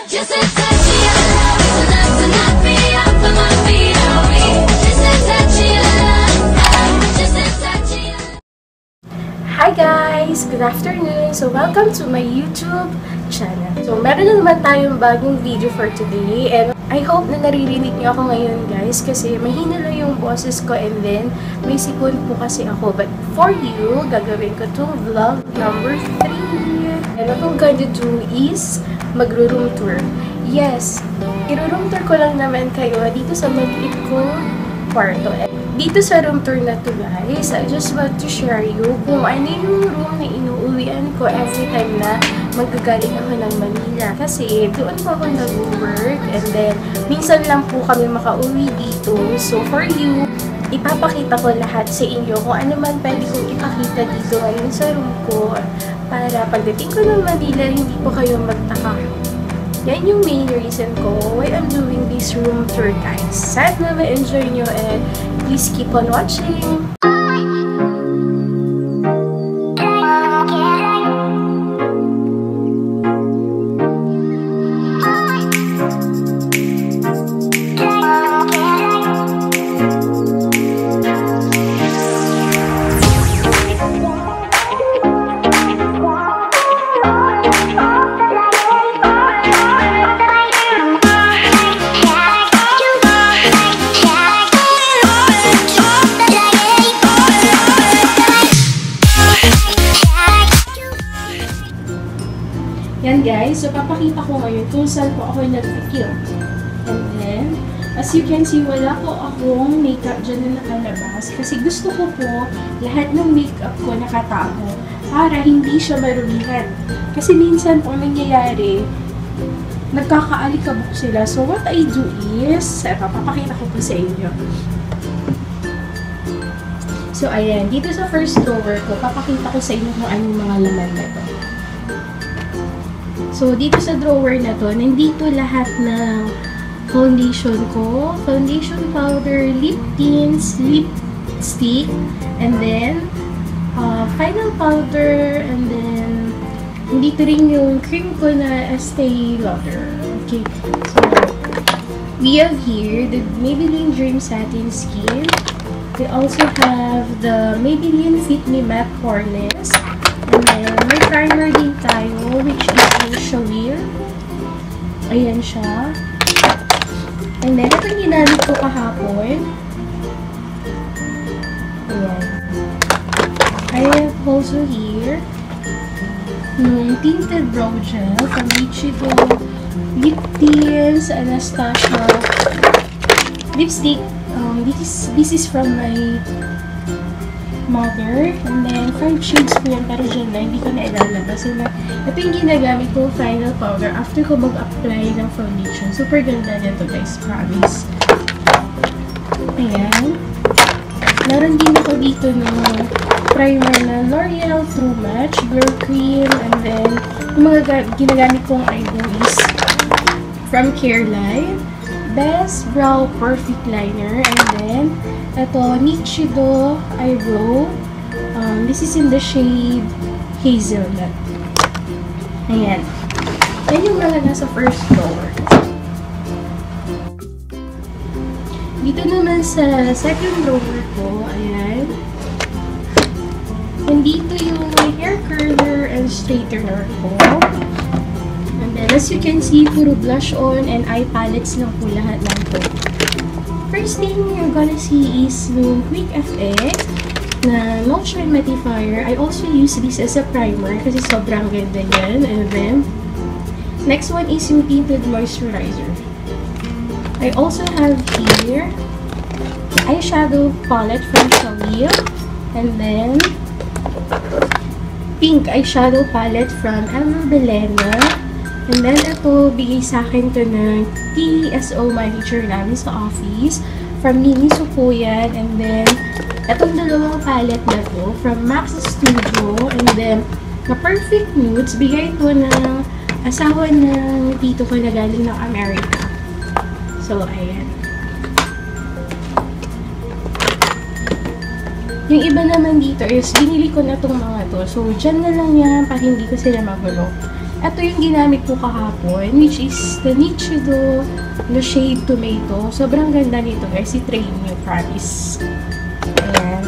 Just a touch of your love is enough to knock me off of my feet. Oh, just a touch of your love, just a touch of your love. Hi guys! Good afternoon! So welcome to my YouTube channel. So meron na naman tayong bagong video for today, and I hope na naririnig niyo ako ngayon guys kasi mahina lang yung boses ko and then may sipon po kasi ako. But for you, gagawin ko itong vlog number 3. And what I'm going to do is magro-room tour. Yes, i-room tour ko lang naman kayo dito sa maliit kong kwarto. Dito sa room tour na to guys, I just want to share you kung ano yung room na inuuwian ko every time na magagaling ako ng Manila. Kasi doon po ako nag-work and then minsan lang po kami makauwi dito. So for you, ipapakita ko lahat sa inyo kung ano man pwede kong ipakita dito ngayon sa room ko para pagdating ko ng Manila, hindi po kayo magtaka. Yan yung main reason ko why I'm doing this room tour guys. Sana ma-enjoy nyo and please keep on watching! Yan guys, so papakita ko ngayon kung saan po ako nag-feel. And then, as you can see, wala po akong makeup dyan na nakalabas. Kasi gusto ko po lahat ng makeup ko nakatago para hindi siya marumihan. Kasi minsan po nangyayari, nagkakaalikabok sila. So what I do is, papakita ko po sa inyo. So ayan, dito sa first drawer ko, papakita ko sa inyo kung anong mga laman na to. So, dito sa drawer na to, nandito lahat ng foundation ko. Foundation powder, lip tints, lipstick, and then, final powder, and then, nandito rin yung cream ko na Estee Lauder. Okay. So, we have here the Maybelline Dream Satin Skin. We also have the Maybelline Fit Me Matte Poreless. And then, may primer din tayo, which is yung Chaville. Ayan siya. And then, ito yung ginamit ko kahapon. Ayan. I have also here yung tinted brow gel from Lichido Lip Tints Anastasia lipstick. This is from my mother, and then 5 shades po yan, pero dyan na, hindi ko na ilalabas. So, ito yung ginagamit ko final powder after ko mag-apply ng foundation. Super ganda nito guys, promise. Ayan. Meron din ako dito ng primer na L'Oreal True Match, Glow Cream, and then yung mga ginagamit kong eyebrow is from Careline. Best Brow Perfect Liner, and then ito, Nichido Eyebrow. This is in the shade Hazelnut. Ayan. Yan yung mga nasa first drawer. Dito naman sa second drawer ko, ayan. Nandito yung hair curler and straightener ko. And then, as you can see, puro blush on and eye palettes lang po lahat lang po. First thing you're gonna see is yung Quick FX na Motion Mattifier. I also use this as a primer kasi sobrang ganda yan. And then, next one is yung Tinted Moisturizer. I also have here eyeshadow palette from Chaville. And then, pink eyeshadow palette from Eva Belena. And then, ito, bigay sa akin to ng TSO my teacher namin sa office. From Miniso po yan. And then, itong dalawang palette na to from Max Studio. And then, na Perfect Nudes, bigay ito ng asawa ng tito ko na galing ng America. So, ayan. Yung iba naman dito is, binili ko na itong mga to. So, dyan na lang yan para hindi ko sila magulo. ito yung ginamit ko kahapon, which is the Nichido Le Shade Tomato. Sobrang ganda nito guys. I-try nyo, promise. Ayan.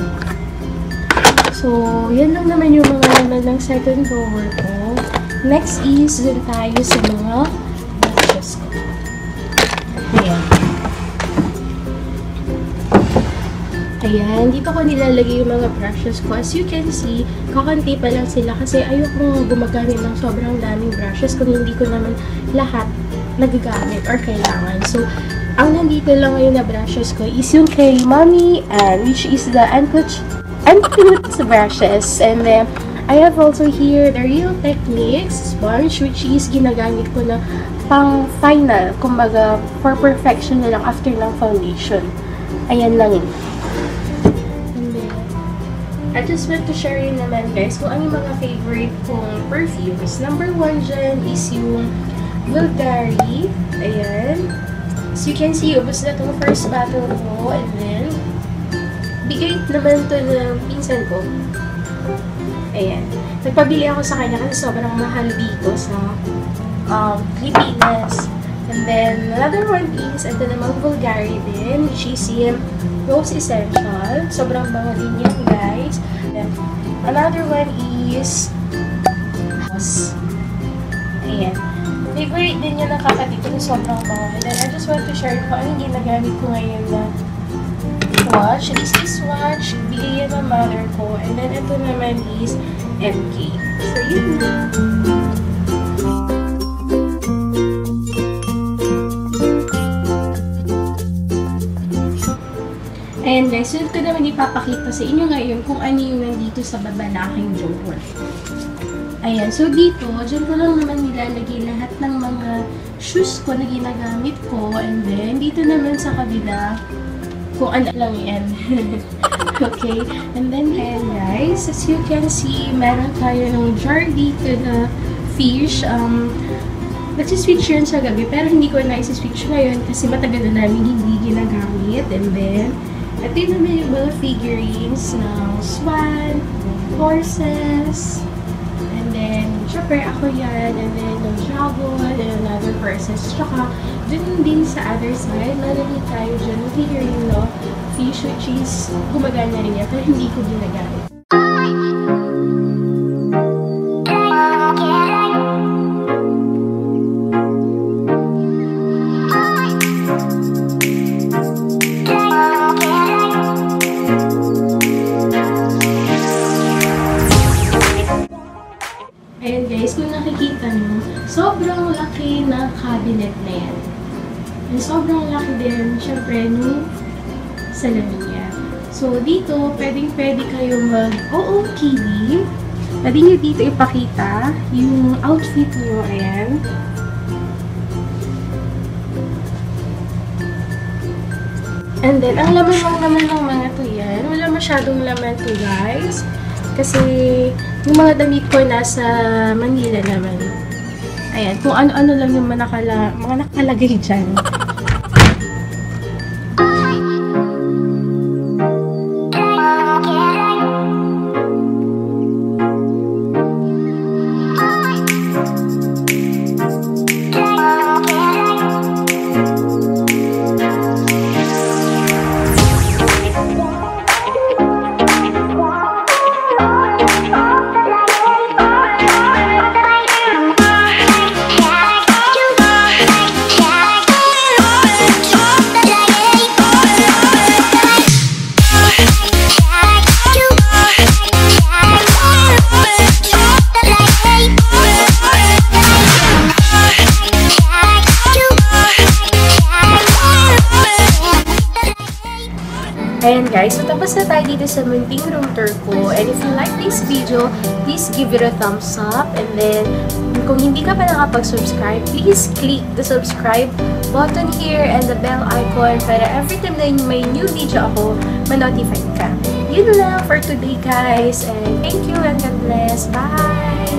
So, yan lang naman yung mga laman ng second drawer ko. Next is, dun tayo sa mga brushes ko. Ayan. Ayan, dito ko nilalagay yung mga brushes ko. As you can see, kakanti pa lang sila kasi ayokong gumagamit ng sobrang daming brushes kung hindi ko naman lahat nagagamit or kailangan. So, ang nandito lang ngayon na brushes ko is yung kay Mommy, and which is the Uncute brushes. And then, I have also here the Real Techniques sponge, which is ginagamit ko na pang final, kumbaga for perfection na lang after ng foundation. Ayan lang yun. And then, I just want to share yun naman guys kung ano yung mga favorite kong perfumes. Number 1 dyan is yung Bulgari. Ayan. So you can see, ubos na itong first bottle ko. And then, bigay naman to ng pinsan ko. Ayan. Nagpabili ako sa kanya kasi sobrang mahal dito sa Pilipinas. And then, another one is, ito namang Bulgari din, which is yung Rose Essential. Sobrang bango din yan, guys. And another one is ayan. Favorite din yun ng kapatid ko na sobrang bango. And then, I just want to share kung anong ginagamit ko ngayon na watch. Is this watch, bigay yan ng mother ko. And then, ito naman is MK. So, yun na. Ayan guys, so ito naman ipapakita sa inyo ngayon kung ano yung nandito sa babalaking drawer. Ayan, so dito, dyan ko lang naman nilalagay lahat ng mga shoes ko na ginagamit ko. And then, dito naman sa kabila, kung ano lang yan. Okay? And then, ayan guys, as you can see, meron tayo ng jar dito na fish. Nagsiswitch yun sa gabi, pero hindi ko na isi-switch ngayon kasi matagal na namin hindi ginagamit. And then, ito yung naman yung mga figurines ng swan, horses, and then, syempre ako yan, and then yung dragon, and another horses. Tsaka, dun din sa other side, meron tayo dyan yung figurine, no? Fish, which is gumagana rin yan, pero hindi ko ginagamit. Ayan guys, kung nakikita nyo, sobrang laki na cabinet na yan. And sobrang laki din, syempre, nung salamin niya. So, dito, pwedeng-pwede kayo mag-OOTD. Pwede nyo dito ipakita yung outfit nyo. Ayan. And then, ang laman lang naman ng mga to yan. Wala masyadong laman to guys. Kasi, yung mga damit ko nasa Manila naman. Ayan, kung ano-ano lang yung mga nakalagay dyan. Ayan guys, so tapos na tayo dito sa munting room tour ko. And if you like this video, please give it a thumbs up. And then, kung hindi ka pa nakapag-subscribe, please click the subscribe button here and the bell icon para every time na may new video ako, ma-notify ka. Yun lang for today guys. And thank you and God bless. Bye!